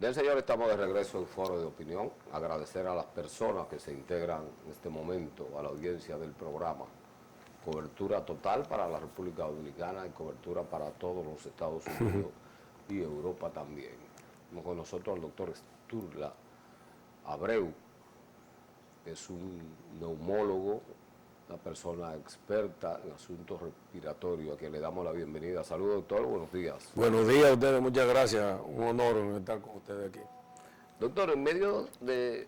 Bien, señor, estamos de regreso en Foro de Opinión. Agradecer a las personas que se integran en este momento a la audiencia del programa. Cobertura total para la República Dominicana y cobertura para todos los Estados Unidos y Europa también. Tenemos con nosotros al doctor Sturla Abreu, que es un neumólogo, una persona experta en asuntos respiratorios, a quien le damos la bienvenida. Saludos, doctor, buenos días. Buenos días a ustedes, muchas gracias. Un honor estar con ustedes aquí. Doctor, en medio de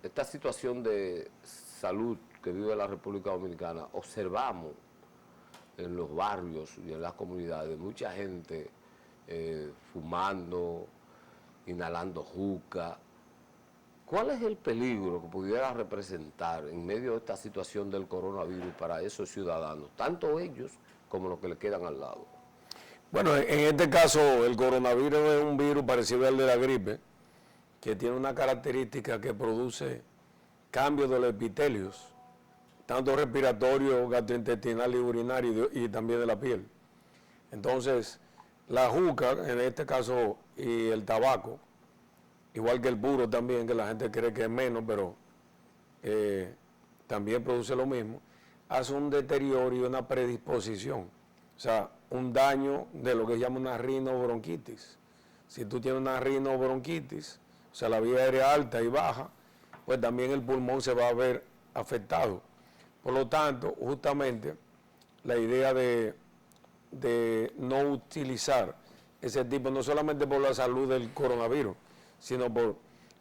esta situación de salud que vive la República Dominicana, observamos en los barrios y en las comunidades mucha gente fumando, inhalando juca. ¿Cuál es el peligro que pudiera representar en medio de esta situación del coronavirus para esos ciudadanos, tanto ellos como los que le quedan al lado? Bueno, en este caso el coronavirus es un virus parecido al de la gripe, que tiene una característica que produce cambios de los epitelios, tanto respiratorio, gastrointestinal y urinario, y también de la piel. Entonces, la juca, en este caso, y el tabaco, igual que el puro también, que la gente cree que es menos, pero también produce lo mismo, hace un deterioro y una predisposición, o sea, un daño de lo que se llama una rinobronquitis. Si tú tienes una rinobronquitis, o sea, la vía aérea alta y baja, pues también el pulmón se va a ver afectado. Por lo tanto, justamente, la idea de no utilizar ese tipo, no solamente por la salud del coronavirus, sino por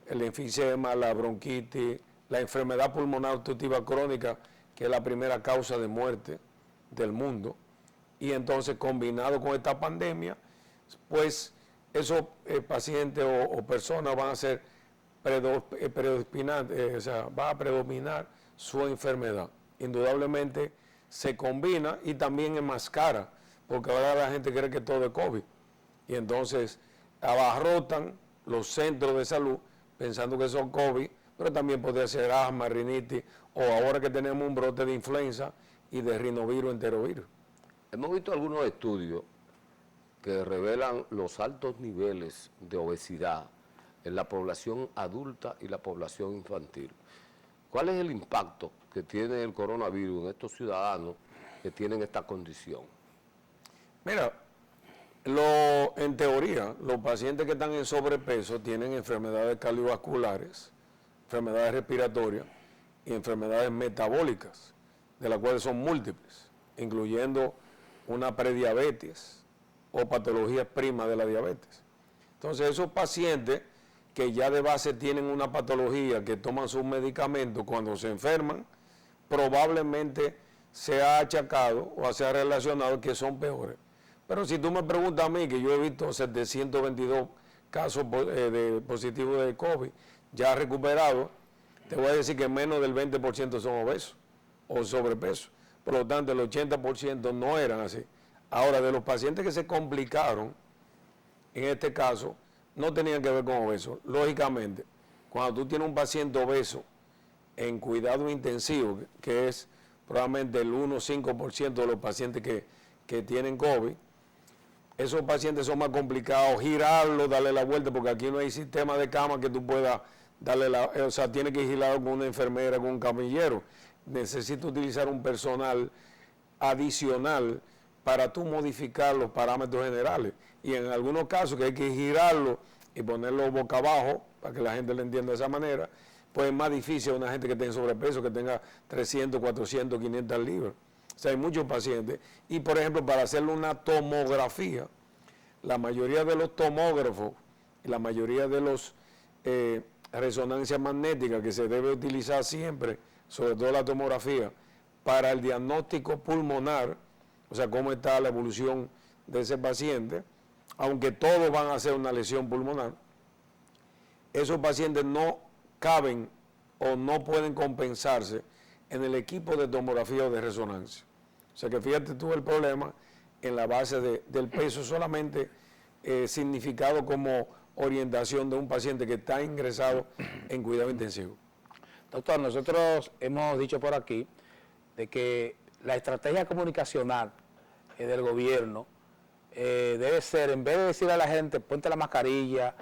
el enfisema, la bronquitis, la enfermedad pulmonar obstructiva crónica, que es la primera causa de muerte del mundo. Y entonces, combinado con esta pandemia, pues esos pacientes o personas van a ser predisponentes, o sea, va a predominar su enfermedad. Indudablemente se combina y también enmascara, porque ahora la gente cree que todo es COVID. Y entonces abarrotan los centros de salud pensando que son COVID, pero también podría ser asma, rinitis, o ahora que tenemos un brote de influenza y de rinovirus, enterovirus. Hemos visto algunos estudios que revelan los altos niveles de obesidad en la población adulta y la población infantil. ¿Cuál es el impacto que tiene el coronavirus en estos ciudadanos que tienen esta condición? Mira, en teoría, los pacientes que están en sobrepeso tienen enfermedades cardiovasculares, enfermedades respiratorias y enfermedades metabólicas, de las cuales son múltiples, incluyendo una prediabetes o patologías primas de la diabetes. Entonces, esos pacientes que ya de base tienen una patología, que toman sus medicamentos, cuando se enferman, probablemente se ha achacado o se ha relacionado que son peores. Pero si tú me preguntas a mí, que yo he visto 722 casos positivos de COVID ya recuperados, te voy a decir que menos del 20% son obesos o sobrepeso. Por lo tanto, el 80% no eran así. Ahora, de los pacientes que se complicaron, en este caso, no tenían que ver con obesos. Lógicamente, cuando tú tienes un paciente obeso en cuidado intensivo, que es probablemente el 1-5% de los pacientes que tienen COVID, esos pacientes son más complicados, girarlo, darle la vuelta, porque aquí no hay sistema de cama que tú puedas darle o sea, tiene que girarlo con una enfermera, con un camillero. Necesita utilizar un personal adicional para tú modificar los parámetros generales. Y en algunos casos que hay que girarlo y ponerlo boca abajo, para que la gente lo entienda de esa manera, pues es más difícil a una gente que tenga sobrepeso, que tenga 300, 400, 500 libras. O sea, hay muchos pacientes. Y, por ejemplo, para hacerle una tomografía, la mayoría de los tomógrafos y la mayoría de los resonancias magnéticas que se debe utilizar siempre, sobre todo la tomografía, para el diagnóstico pulmonar, o sea, cómo está la evolución de ese paciente, aunque todos van a hacer una lesión pulmonar, esos pacientes no caben o no pueden compensarse en el equipo de tomografía o de resonancia. O sea que fíjate tú el problema en la base del peso solamente significado como orientación de un paciente que está ingresado en cuidado intensivo. Doctor, nosotros hemos dicho por aquí de que la estrategia comunicacional del gobierno debe ser, en vez de decir a la gente, ponte la mascarilla,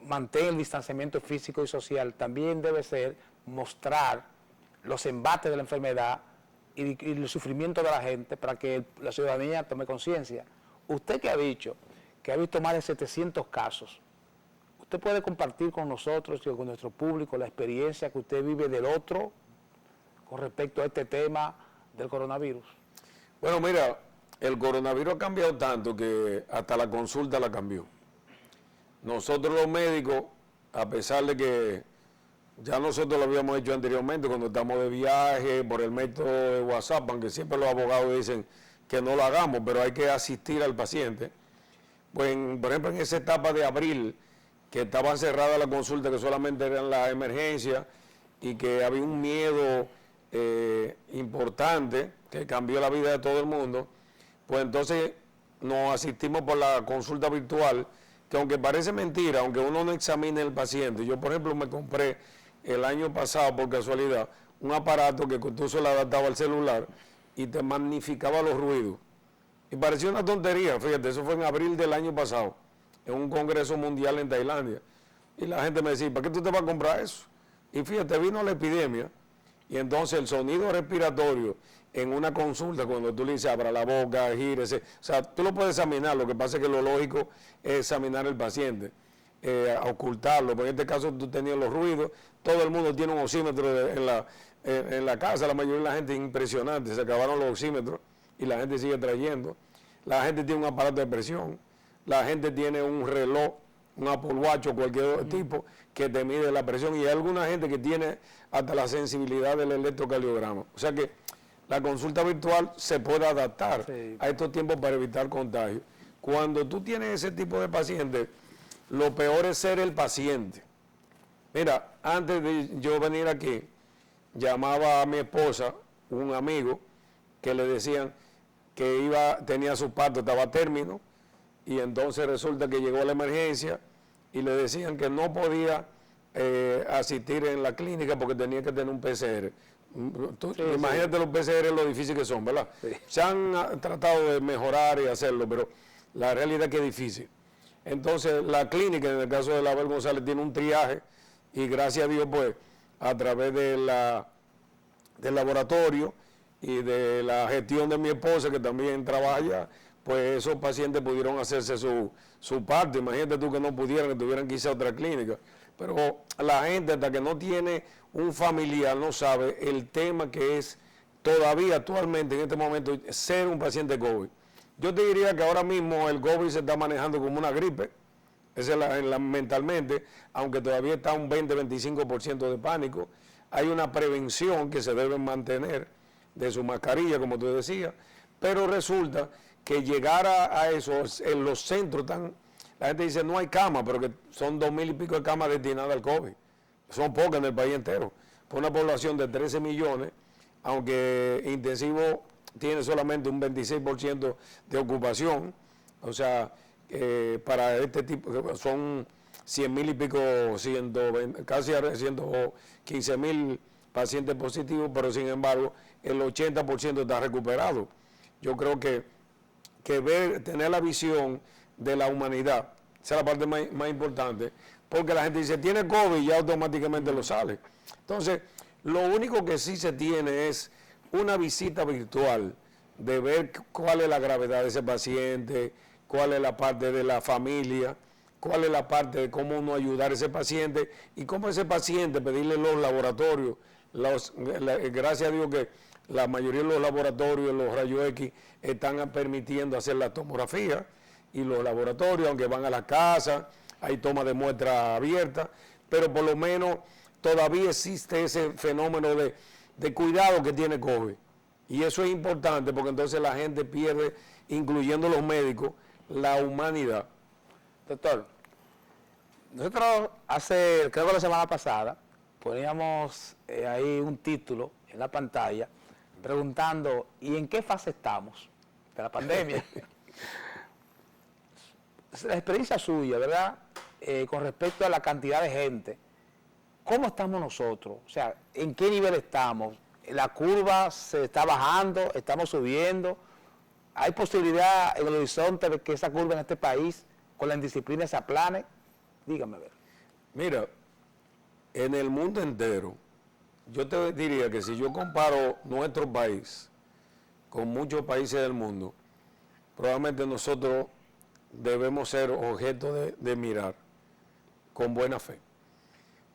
mantén el distanciamiento físico y social, también debe ser mostrar los embates de la enfermedad y el sufrimiento de la gente para que la ciudadanía tome conciencia. Usted que ha dicho que ha visto más de 700 casos, usted puede compartir con nosotros y con nuestro público la experiencia que usted vive del otro con respecto a este tema del coronavirus. Bueno, mira, el coronavirus ha cambiado tanto que hasta la consulta la cambió. Nosotros los médicos, a pesar de que ya nosotros lo habíamos hecho anteriormente cuando estamos de viaje, por el método de WhatsApp, aunque siempre los abogados dicen que no lo hagamos, pero hay que asistir al paciente. Pues, por ejemplo, en esa etapa de abril, que estaba cerrada la consulta, que solamente eran las emergencias y que había un miedo importante que cambió la vida de todo el mundo, pues entonces nos asistimos por la consulta virtual, que aunque parece mentira, aunque uno no examine el paciente, yo por ejemplo me compré el año pasado por casualidad un aparato que tú se lo adaptaba al celular y te magnificaba los ruidos. Y parecía una tontería, fíjate, eso fue en abril del año pasado, en un congreso mundial en Tailandia. Y la gente me decía, ¿para qué tú te vas a comprar eso? Y fíjate, vino la epidemia, y entonces el sonido respiratorio en una consulta, cuando tú le dices abra la boca, gírese, o sea, tú lo puedes examinar, lo que pasa es que lo lógico es examinar al paciente, ocultarlo, porque en este caso tú tenías los ruidos, todo el mundo tiene un oxímetro en la casa, la mayoría de la gente es impresionante, se acabaron los oxímetros y la gente sigue trayendo, la gente tiene un aparato de presión, la gente tiene un reloj, un Apple Watch o cualquier tipo que te mide la presión, y hay alguna gente que tiene hasta la sensibilidad del electrocardiograma. O sea que la consulta virtual se puede adaptar a estos tiempos para evitar contagio. Cuando tú tienes ese tipo de pacientes, lo peor es ser el paciente. Mira, antes de yo venir aquí, llamaba a mi esposa, un amigo, que le decían que tenía su parto, estaba a término, y entonces resulta que llegó la emergencia y le decían que no podía asistir en la clínica porque tenía que tener un PCR. Imagínate los PCR lo difícil que son, ¿verdad? Sí. Se han tratado de mejorar y hacerlo, pero la realidad es que es difícil. Entonces la clínica, en el caso de la Abel González, tiene un triaje y gracias a Dios, pues, a través del laboratorio y de la gestión de mi esposa, que también trabaja allá, pues esos pacientes pudieron hacerse su parte. Imagínate tú que no pudieran, que tuvieran que irse a otra clínica. Pero la gente, hasta que no tiene un familiar, no sabe el tema que es todavía actualmente, en este momento, ser un paciente COVID. Yo te diría que ahora mismo el COVID se está manejando como una gripe, esa es mentalmente, aunque todavía está un 20-25% de pánico. Hay una prevención que se debe mantener de su mascarilla, como tú decías, pero resulta que llegar a eso, en los centros la gente dice no hay cama, pero que son 2,000 y pico de camas destinadas al COVID. Son pocas en el país entero. Por una población de 13 millones, aunque intensivo tiene solamente un 26% de ocupación, o sea, para este tipo, son 100,000 y pico, casi 115,000 pacientes positivos, pero sin embargo, el 80% está recuperado. Yo creo que tener la visión de la humanidad, esa es la parte más importante, porque la gente dice, tiene COVID y ya automáticamente lo sale. Entonces, lo único que sí se tiene es una visita virtual de ver cuál es la gravedad de ese paciente, cuál es la parte de la familia, cuál es la parte de cómo uno ayudar a ese paciente y cómo ese paciente pedirle los laboratorios. Gracias a Dios que la mayoría de los laboratorios, los rayos X, están permitiendo hacer la tomografía, y los laboratorios, aunque van a la casa, hay toma de muestra abierta, pero por lo menos todavía existe ese fenómeno de cuidado que tiene COVID. Y eso es importante porque entonces la gente pierde, incluyendo los médicos, la humanidad. Doctor, nosotros creo que la semana pasada, poníamos ahí un título en la pantalla preguntando, ¿y en qué fase estamos de la pandemia? La experiencia suya, ¿verdad? Con respecto a la cantidad de gente, ¿cómo estamos nosotros? O sea, ¿en qué nivel estamos? ¿La curva se está bajando? ¿Estamos subiendo? ¿Hay posibilidad en el horizonte de que esa curva en este país con la indisciplina se aplane? Dígame, a ver. Mira, en el mundo entero, yo te diría que si yo comparo nuestro país con muchos países del mundo, probablemente nosotros debemos ser objeto de mirar con buena fe.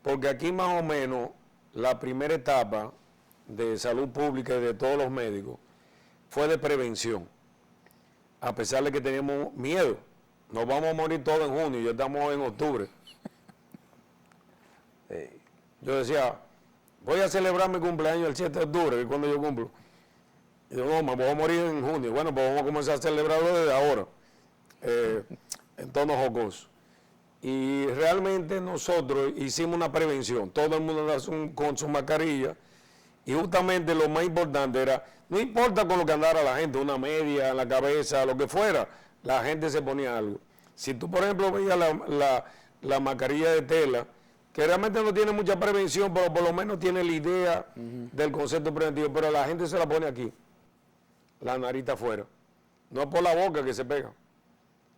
Porque aquí más o menos la primera etapa de salud pública y de todos los médicos fue de prevención. A pesar de que teníamos miedo, nos vamos a morir todos en junio, ya estamos en octubre. Yo decía, voy a celebrar mi cumpleaños el 7 de octubre, que es cuando yo cumplo. Y yo, no, me voy a morir en junio. Bueno, pues vamos a comenzar a celebrarlo desde ahora, en tono jocoso. Y realmente nosotros hicimos una prevención, todo el mundo anda con su mascarilla, y justamente lo más importante era, no importa con lo que andara la gente, una media en la cabeza, lo que fuera, la gente se ponía algo. Si tú, por ejemplo, veías la mascarilla de tela, que realmente no tiene mucha prevención, pero por lo menos tiene la idea del concepto preventivo, pero la gente se la pone aquí, la nariz está afuera, no es por la boca que se pega,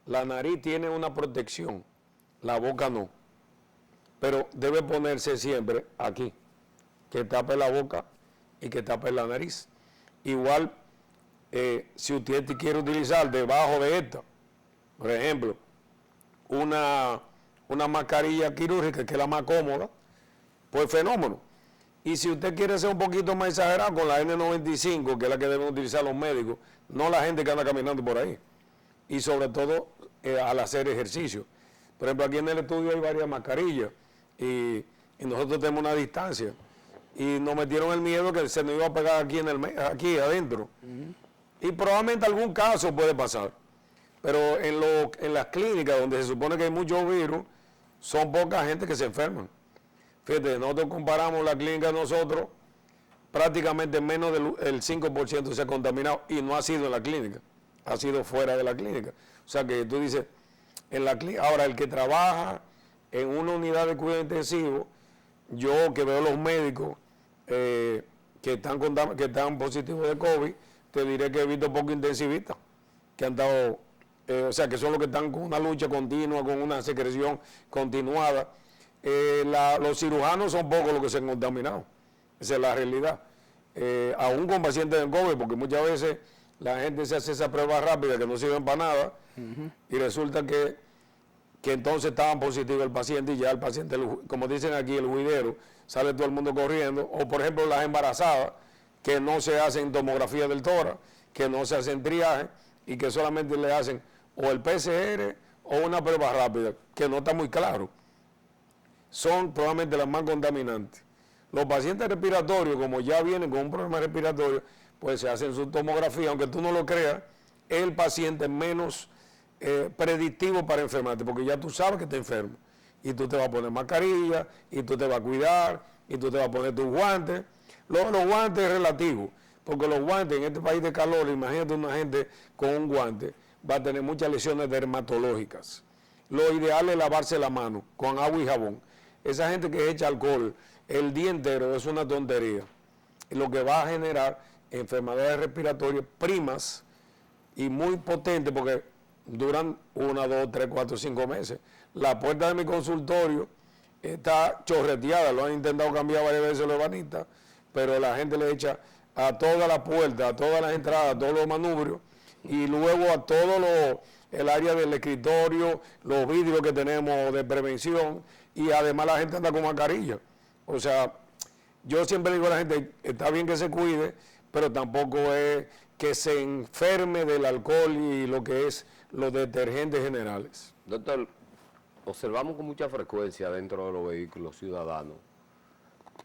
la nariz tiene una protección, la boca no, pero debe ponerse siempre aquí, que tape la boca y que tape la nariz. Igual, si usted quiere utilizar debajo de esta, por ejemplo, una mascarilla quirúrgica, que es la más cómoda, pues fenómeno. Y si usted quiere ser un poquito más exagerado, con la N95, que es la que deben utilizar los médicos, no la gente que anda caminando por ahí. Y sobre todo al hacer ejercicio. Por ejemplo, aquí en el estudio hay varias mascarillas y nosotros tenemos una distancia. Y nos metieron el miedo que se nos iba a pegar aquí, aquí adentro. Y probablemente algún caso puede pasar. Pero en las clínicas donde se supone que hay muchos virus, son poca gente que se enferman. Fíjate, nosotros comparamos la clínica de nosotros, prácticamente menos del 5% se ha contaminado y no ha sido en la clínica, ha sido fuera de la clínica. O sea que tú dices, en la clínica, ahora el que trabaja en una unidad de cuidado intensivo, yo que veo los médicos que están positivos de COVID, te diré que he visto pocos intensivistas, que han dado, o sea que son los que están con una lucha continua, con una secreción continuada. Los cirujanos son pocos los que se han contaminado, esa es la realidad. Aún con pacientes de COVID, porque muchas veces la gente se hace esa prueba rápida que no sirven para nada, y resulta que entonces estaban positivos el paciente y ya el paciente, como dicen aquí, el juidero, sale todo el mundo corriendo. O por ejemplo las embarazadas que no se hacen tomografía del tórax, que no se hacen triaje y que solamente le hacen o el PCR o una prueba rápida, que no está muy claro. Son probablemente las más contaminantes. Los pacientes respiratorios, como ya vienen con un problema respiratorio, pues se hacen su tomografía, aunque tú no lo creas, es el paciente menos predictivo para enfermarte, porque ya tú sabes que te enfermo. Y tú te vas a poner mascarilla, y tú te vas a cuidar, y tú te vas a poner tus guantes. Los guantes es relativo, porque los guantes en este país de calor, imagínate una gente con un guante, va a tener muchas lesiones dermatológicas. Lo ideal es lavarse la mano con agua y jabón. Esa gente que echa alcohol el día entero es una tontería. Lo que va a generar enfermedades respiratorias primas y muy potentes, porque duran 1, 2, 3, 4, 5 meses. La puerta de mi consultorio está chorreteada, lo han intentado cambiar varias veces los banistas, pero la gente le echa a todas las puertas, a todas las entradas, a todos los manubrios, y luego a todo el área del escritorio, los vidrios que tenemos de prevención, y además la gente anda con mascarilla. O sea, yo siempre digo a la gente, está bien que se cuide, pero tampoco es que se enferme del alcohol y lo que es los detergentes generales. Doctor, observamos con mucha frecuencia dentro de los vehículos ciudadanos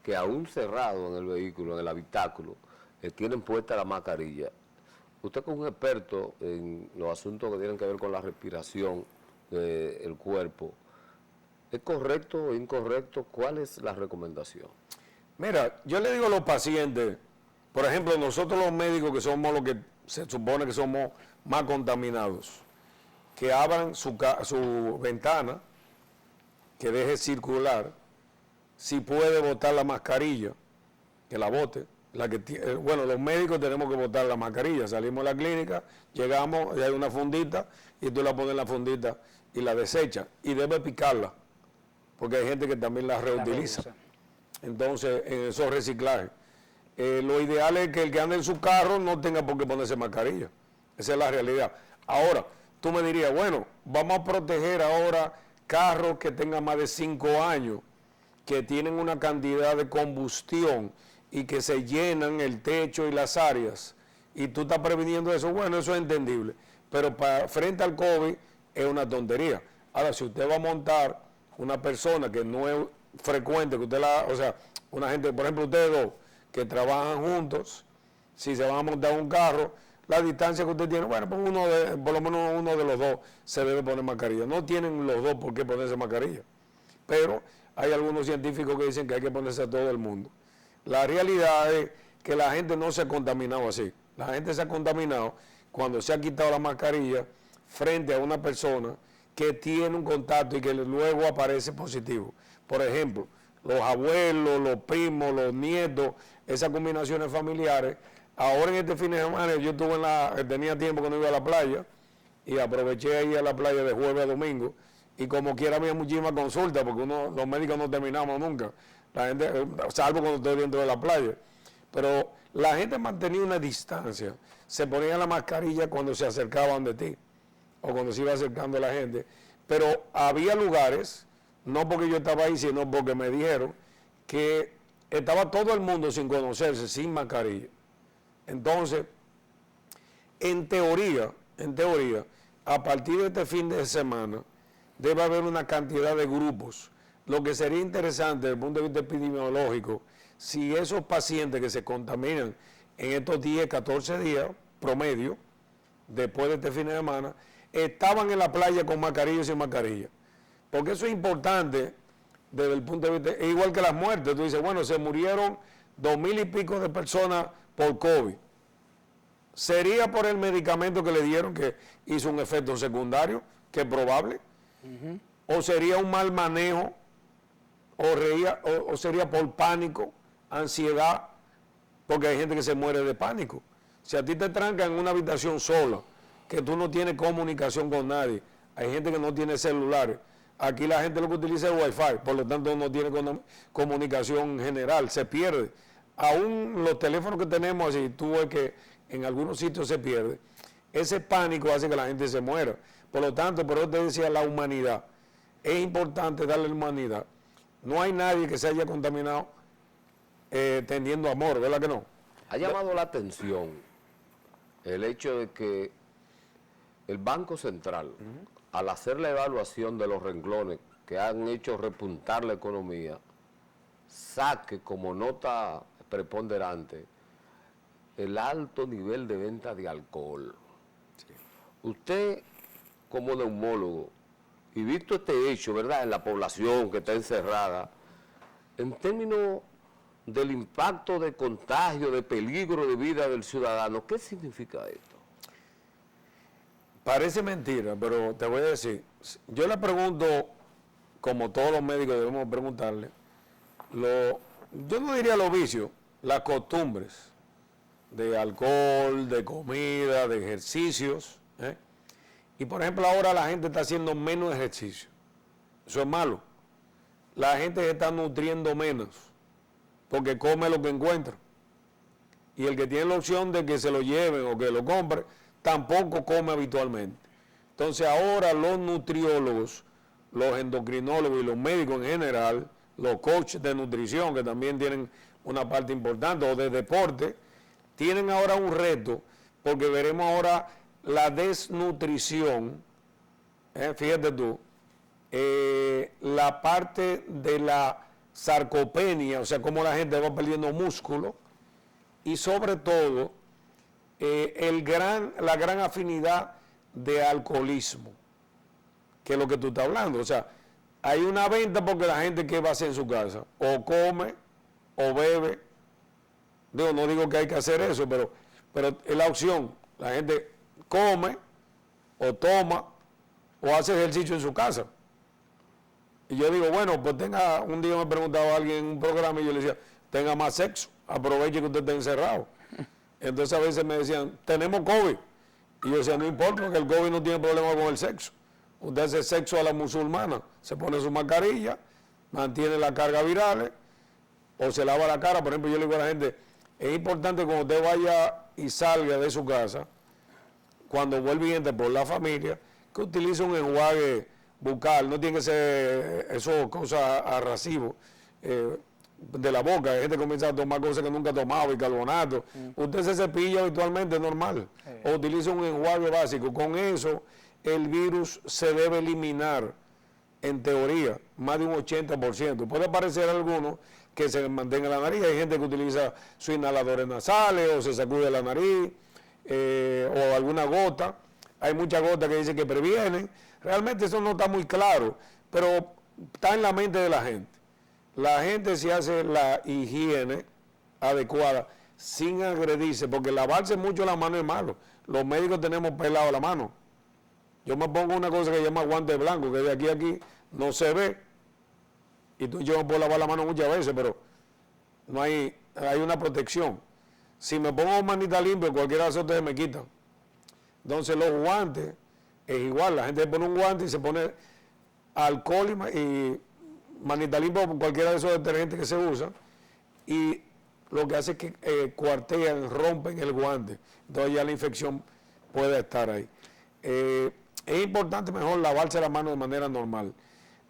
que aún cerrado en el vehículo, en el habitáculo, tienen puesta la mascarilla. Usted como un experto en los asuntos que tienen que ver con la respiración del cuerpo, ¿es correcto o incorrecto? ¿Cuál es la recomendación? Mira, yo le digo a los pacientes, por ejemplo, nosotros los médicos que somos los que se supone que somos más contaminados, que abran su ventana, que deje circular, si puede botar la mascarilla, que la bote, Bueno, los médicos tenemos que botar la mascarilla. Salimos de la clínica, llegamos y hay una fundita y tú la pones en la fundita y la desechas. Y debes picarla, porque hay gente que también la reutiliza. Entonces, en esos reciclajes. Lo ideal es que el que ande en su carro no tenga por qué ponerse mascarilla. Esa es la realidad. Ahora, tú me dirías, bueno, vamos a proteger ahora carros que tengan más de 5 años, que tienen una cantidad de combustión y que se llenan el techo y las áreas, y tú estás previniendo eso. Bueno, eso es entendible, pero frente al COVID es una tontería. Ahora, si usted va a montar una persona que no es frecuente, que usted o sea, una gente, por ejemplo, ustedes dos, que trabajan juntos, si se van a montar un carro, la distancia que usted tiene, bueno, pues por lo menos uno de los dos se debe poner mascarilla. No tienen los dos por qué ponerse mascarilla, pero hay algunos científicos que dicen que hay que ponerse a todo el mundo. La realidad es que la gente no se ha contaminado así. La gente se ha contaminado cuando se ha quitado la mascarilla frente a una persona que tiene un contacto y que luego aparece positivo. Por ejemplo, los abuelos, los primos, los nietos, esas combinaciones familiares. Ahora en este fin de semana yo tenía tiempo que no iba a la playa y aproveché ahí a la playa de jueves a domingo, y como quiera había muchísimas consultas porque los médicos no terminamos nunca, la gente, salvo cuando estoy dentro de la playa. Pero la gente mantenía una distancia, se ponía la mascarilla cuando se acercaban de ti o cuando se iba acercando la gente, pero había lugares, no porque yo estaba ahí, sino porque me dijeron que estaba todo el mundo sin conocerse, sin mascarilla. Entonces, en teoría, a partir de este fin de semana, debe haber una cantidad de grupos. Lo que sería interesante desde el punto de vista epidemiológico, si esos pacientes que se contaminan en estos 10, 14 días, promedio, después de este fin de semana, estaban en la playa con mascarilla o sin mascarilla. Porque eso es importante desde el punto de vista, igual que las muertes. Tú dices, bueno, se murieron 2,000 y pico de personas por COVID. ¿Sería por el medicamento que le dieron que hizo un efecto secundario, que es probable? ¿O sería un mal manejo? ¿O sería por pánico, ansiedad? Porque hay gente que se muere de pánico. Si a ti te trancan en una habitación sola, que tú no tienes comunicación con nadie, hay gente que no tiene celulares. Aquí la gente lo que utiliza es Wi-Fi, por lo tanto no tiene comunicación general, se pierde. Aún los teléfonos que tenemos, así, tú ves que en algunos sitios se pierde. Ese pánico hace que la gente se muera. Por lo tanto, por eso te decía la humanidad. Es importante darle la humanidad. No hay nadie que se haya contaminado tendiendo amor, ¿verdad que no? Ha llamado la atención el hecho de que el Banco Central, al hacer la evaluación de los renglones que han hecho repuntar la economía, saque como nota preponderante el alto nivel de venta de alcohol. Sí. Usted, como neumólogo, y visto este hecho, ¿verdad?, en la población que está encerrada, en términos del impacto de contagio, de peligro de vida del ciudadano, ¿qué significa esto? Parece mentira, pero te voy a decir, yo le pregunto, como todos los médicos debemos preguntarle, yo no diría los vicios, las costumbres de alcohol, de comida, de ejercicios, y por ejemplo ahora la gente está haciendo menos ejercicio, eso es malo, la gente se está nutriendo menos, porque come lo que encuentra, y el que tiene la opción de que se lo lleven o que lo compre, tampoco come habitualmente. Entonces ahora los nutriólogos, los endocrinólogos y los médicos en general, los coaches de nutrición, que también tienen una parte importante, o de deporte, tienen ahora un reto, porque veremos ahora la desnutrición, fíjate tú, la parte de la sarcopenia, o sea, cómo la gente va perdiendo músculo, y sobre todo la gran afinidad de alcoholismo, que es lo que tú estás hablando. O sea, hay una venta porque la gente, ¿qué va a hacer en su casa? O come, o bebe. No digo que hay que hacer eso, pero es la opción. La gente come, o toma, o hace ejercicio en su casa. Y yo digo, bueno, pues un día me preguntaba alguien en un programa y yo le decía, tenga más sexo. aproveche que usted está encerrado. Entonces a veces me decían, tenemos COVID. Y yo decía, no importa, porque el COVID no tiene problema con el sexo. Usted hace sexo a la musulmana, se pone su mascarilla, mantiene la carga viral, o se lava la cara. Por ejemplo, yo le digo a la gente, es importante cuando usted vaya y salga de su casa, cuando vuelve y entre por la familia, que utilice un enjuague bucal, no tiene que ser eso cosas abrasivas de la boca. Hay gente que comienza a tomar cosas que nunca ha tomado, bicarbonato. Usted se cepilla habitualmente, normal, o utiliza un enjuague básico. Con eso, el virus se debe eliminar, en teoría, más de un 80%. Puede parecer algunos que se mantenga en la nariz. Hay gente que utiliza sus inhaladores nasales o se sacude la nariz o alguna gota. Hay muchas gotas que dicen que previenen. Realmente eso no está muy claro, pero está en la mente de la gente. La gente se hace la higiene adecuada sin agredirse, porque lavarse mucho la mano es malo. Los médicos tenemos pelado la mano. Yo me pongo una cosa que se llama guante blanco, que de aquí a aquí no se ve. Y yo me puedo lavar la mano muchas veces, pero no hay una protección. Si me pongo manita limpia, cualquiera de esos ustedes me quitan. Entonces los guantes es igual. La gente pone un guante y se pone alcohol y manita limpia o cualquiera de esos detergentes que se usan. Y lo que hace es que cuartean, rompen el guante. Entonces ya la infección puede estar ahí. Es importante mejor lavarse la mano de manera normal.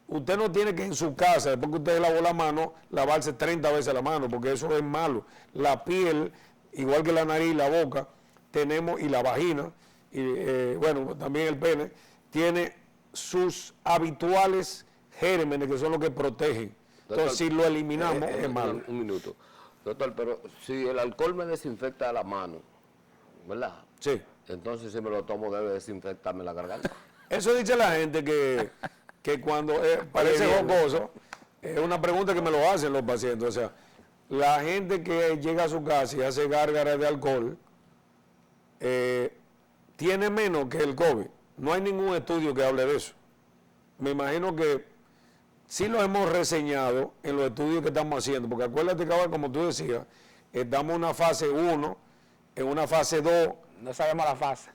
Usted no tiene que en su casa, después que usted lavó la mano, lavarse 30 veces la mano, porque eso es malo. La piel, igual que la nariz y la boca, tenemos, y la vagina, y bueno, también el pene, tiene sus habituales gérmenes que son los que protegen. Entonces, doctor, si lo eliminamos, es malo. Un minuto. Doctor, pero si el alcohol me desinfecta la mano, ¿verdad? Sí. Entonces, si me lo tomo, debe desinfectarme la garganta. Eso dice la gente que cuando parece jocoso, es una pregunta que me lo hacen los pacientes. O sea, la gente que llega a su casa y hace gárgaras de alcohol, tiene menos que el COVID. No hay ningún estudio que hable de eso. Me imagino que sí lo hemos reseñado en los estudios que estamos haciendo, porque acuérdate que ahora, como tú decías, estamos en una fase 1, en una fase 2. No sabemos la fase.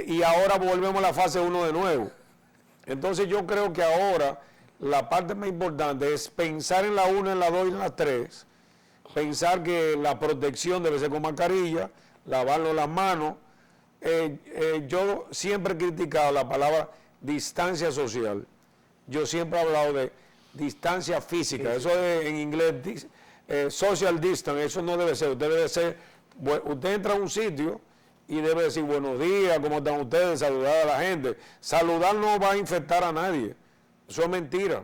Y ahora volvemos a la fase 1 de nuevo. Entonces yo creo que ahora la parte más importante es pensar en la 1, en la 2 y en la 3. Pensar que la protección debe ser con mascarilla, lavarnos las manos. Yo siempre he criticado la palabra distancia social. Yo siempre he hablado de distancia física. Eso es en inglés social distance. Eso no debe ser. Usted debe ser, usted entra a un sitio y debe decir buenos días, ¿cómo están ustedes? Saludar a la gente. Saludar no va a infectar a nadie. Eso es mentira.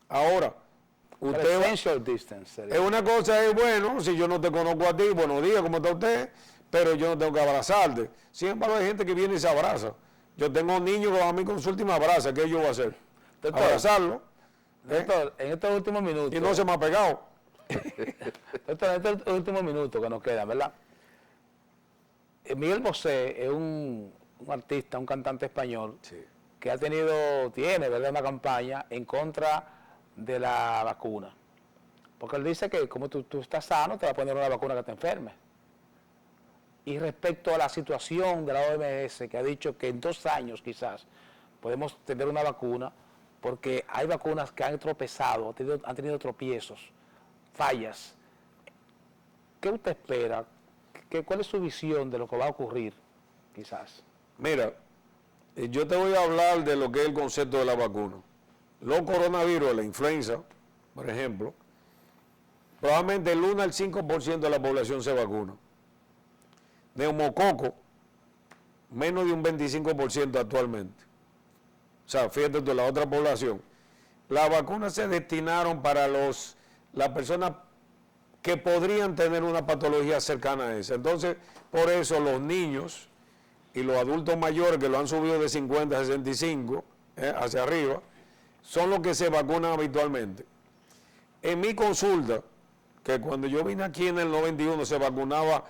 Ahora, usted social distance. Es una cosa, es bueno, si yo no te conozco a ti, buenos días, ¿cómo está usted? Pero yo no tengo que abrazarte. Sin embargo, hay gente que viene y se abraza. Yo tengo niños que van a mi consulta y me abrazan. ¿Qué yo voy a hacer? Doctor, abrazarlo. Doctor, en estos últimos minutos. Y no se me ha pegado. Doctor, en estos últimos minutos que nos quedan, ¿verdad? Miguel Bosé es un artista, un cantante español, sí, que tiene, ¿verdad?, una campaña en contra de la vacuna. Porque él dice que como tú estás sano, te va a poner una vacuna que te enferme. Y respecto a la situación de la OMS, que ha dicho que en 2 años quizás podemos tener una vacuna, porque hay vacunas que han tropezado, han tenido tropiezos, fallas. ¿Qué usted espera? ¿Cuál es su visión de lo que va a ocurrir, quizás? Mira, yo te voy a hablar de lo que es el concepto de la vacuna. Los coronavirus, la influenza, por ejemplo, probablemente el 1 al 5% de la población se vacuna. Neumococo, menos de un 25% actualmente. O sea, fíjate tú, la otra población. Las vacunas se destinaron para las personas que podrían tener una patología cercana a esa. Entonces, por eso los niños y los adultos mayores que lo han subido de 50 a 65 hacia arriba, son los que se vacunan habitualmente. En mi consulta, que cuando yo vine aquí en el 91 se vacunaba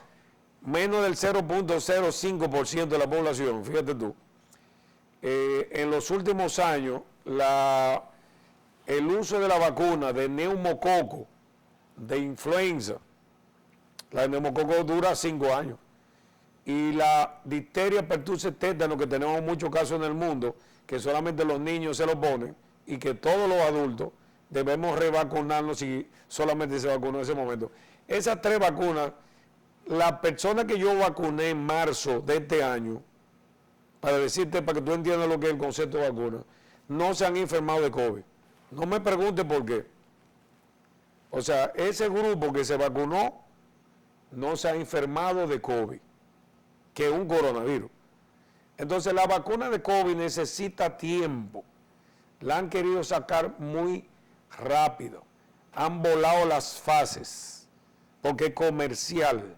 menos del 0.05% de la población, fíjate tú, en los últimos años el uso de la vacuna de neumococo, de influenza La de neumococo dura 5 años. Y la difteria, pertussis, tétano, que tenemos muchos casos en el mundo, que solamente los niños se lo ponen y que todos los adultos debemos revacunarnos si solamente se vacunó en ese momento. Esas 3 vacunas, la persona que yo vacuné en marzo de este año, para decirte, para que tú entiendas lo que es el concepto de vacuna, no se han enfermado de COVID. No me pregunte por qué. O sea, ese grupo que se vacunó no se ha enfermado de COVID, que es un coronavirus. Entonces la vacuna de COVID necesita tiempo. La han querido sacar muy rápido. Han volado las fases, porque es comercial.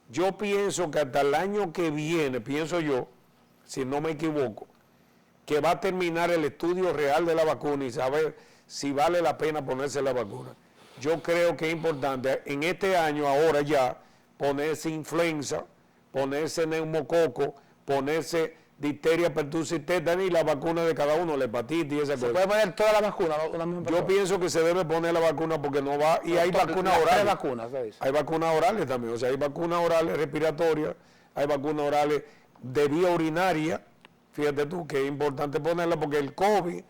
Yo pienso que hasta el año que viene, pienso yo, si no me equivoco, que va a terminar el estudio real de la vacuna y saber si vale la pena ponerse la vacuna. Yo creo que es importante en este año, ahora ya, ponerse influenza, ponerse neumococo, ponerse difteria, pertussis, tétano y la vacuna de cada uno, la hepatitis y esa cosa. ¿Se puede poner toda la vacuna? Yo pienso que se debe poner la vacuna porque no va, y hay vacunas orales. Hay vacunas, ¿se dice? Hay vacunas orales también, o sea, hay vacunas orales respiratorias, hay vacunas orales de vía urinaria, fíjate tú que es importante ponerla porque el COVID,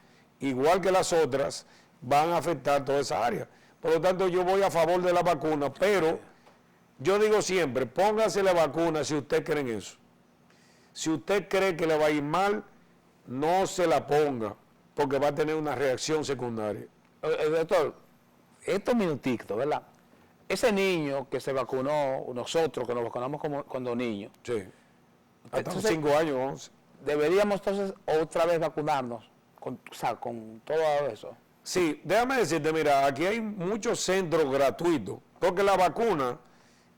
igual que las otras, van a afectar toda esa área. Por lo tanto, yo voy a favor de la vacuna, pero yo digo siempre, póngase la vacuna si usted cree en eso. Si usted cree que le va a ir mal, no se la ponga, porque va a tener una reacción secundaria. Doctor, estos minutitos, ¿verdad? Ese niño que se vacunó, nosotros que nos vacunamos cuando niños, Sí. Hasta entonces, 5 años, 11. deberíamos entonces otra vez vacunarnos, con todo eso. Sí, déjame decirte, mira, aquí hay muchos centros gratuitos, porque la vacuna,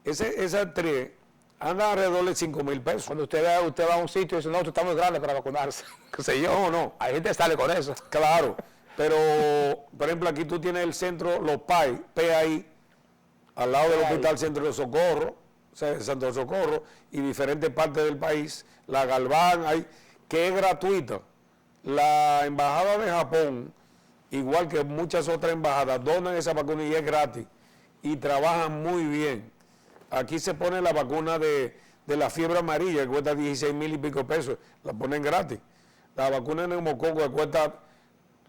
esas 3, andan alrededor de 5,000 pesos. Cuando usted va a un sitio y dice, no, tú estás muy grande para vacunarse. ¿Qué sé yo? No. Hay gente que sale con eso. Claro, pero, por ejemplo, aquí tú tienes el centro, los PAI, al lado del Hospital Centro de Socorro, o sea, Centro de Socorro, y diferentes partes del país, la Galván, que es gratuita. La Embajada de Japón, igual que muchas otras embajadas, donan esa vacuna y es gratis, y trabajan muy bien. Aquí se pone la vacuna de la fiebre amarilla, que cuesta 16,000 y pico pesos, la ponen gratis. La vacuna de neumococo que cuesta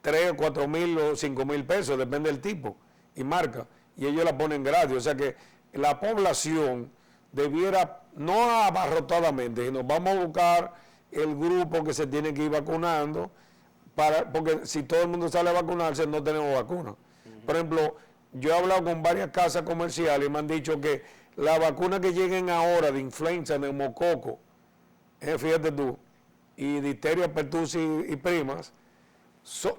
3, 4,000 o 5,000 pesos, depende del tipo y marca, y ellos la ponen gratis. O sea que la población debiera, no abarrotadamente, sino vamos a buscar el grupo que se tiene que ir vacunando, porque si todo el mundo sale a vacunarse, no tenemos vacuna. Por ejemplo, yo he hablado con varias casas comerciales y me han dicho que las vacunas que lleguen ahora de influenza, neumococo, fíjate tú, y difteria, pertussis y primas,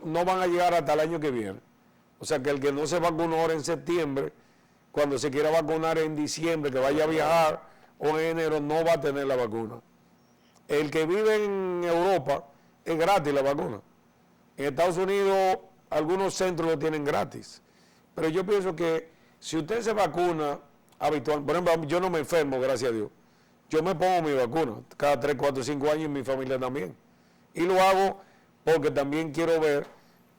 no van a llegar hasta el año que viene. O sea que el que no se vacunó ahora en septiembre, cuando se quiera vacunar en diciembre, que vaya a viajar, o en enero, no va a tener la vacuna. El que vive en Europa, es gratis la vacuna. En Estados Unidos, algunos centros lo tienen gratis. Pero yo pienso que si usted se vacuna habitual, por ejemplo, yo no me enfermo, gracias a Dios. Yo me pongo mi vacuna cada 3, 4, 5 años y mi familia también. Y lo hago porque también quiero ver,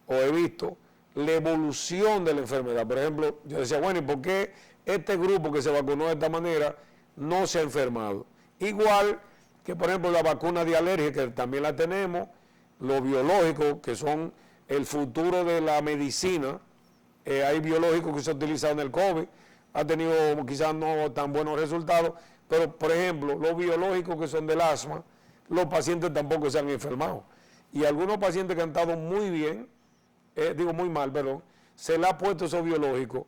o he visto, la evolución de la enfermedad. Por ejemplo, yo decía, bueno, ¿y por qué este grupo que se vacunó de esta manera no se ha enfermado? Igual que, por ejemplo, la vacuna de alergia, que también la tenemos, los biológicos, que son el futuro de la medicina. Hay biológicos que se han utilizado en el COVID, ha tenido quizás no tan buenos resultados, pero, por ejemplo, los biológicos que son del asma, los pacientes tampoco se han enfermado. Y algunos pacientes que han estado muy bien, muy mal, perdón, se le ha puesto esos biológicos,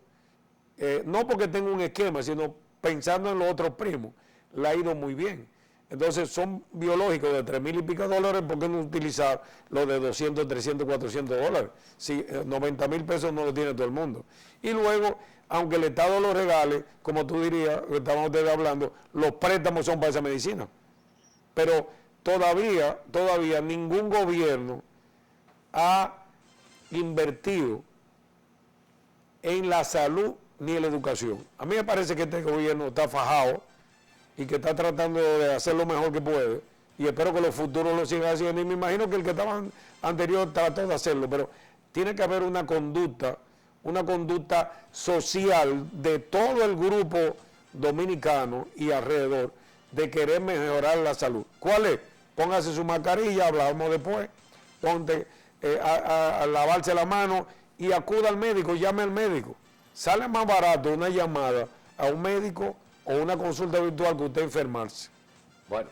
no porque tenga un esquema, sino pensando en los otros primos, le ha ido muy bien. Entonces son biológicos de 3,000 y pico dólares, ¿por qué no utilizar los de 200, 300, 400 dólares? Si 90,000 pesos no lo tiene todo el mundo. Y luego, aunque el Estado lo regale, como tú dirías, que estábamos ustedes hablando, los préstamos son para esa medicina. Pero todavía ningún gobierno ha invertido en la salud ni en la educación. A mí me parece que este gobierno está fajado y que está tratando de hacer lo mejor que puede, y espero que los futuros lo sigan haciendo, y me imagino que el que estaba anterior trató de hacerlo, pero tiene que haber una conducta social de todo el grupo dominicano y alrededor de querer mejorar la salud. ¿Cuál es? Póngase su mascarilla, hablamos después, ponte a lavarse la mano y acuda al médico, llame al médico. Sale más barato una llamada a un médico o una consulta virtual que usted enfermarse. Bueno,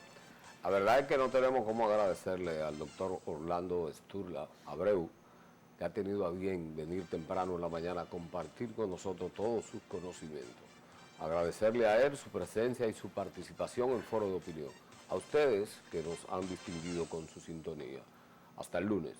la verdad es que no tenemos cómo agradecerle al doctor Orlando Sturla Abreu, que ha tenido a bien venir temprano en la mañana a compartir con nosotros todos sus conocimientos. Agradecerle a él su presencia y su participación en el Foro de Opinión. A ustedes que nos han distinguido con su sintonía. Hasta el lunes.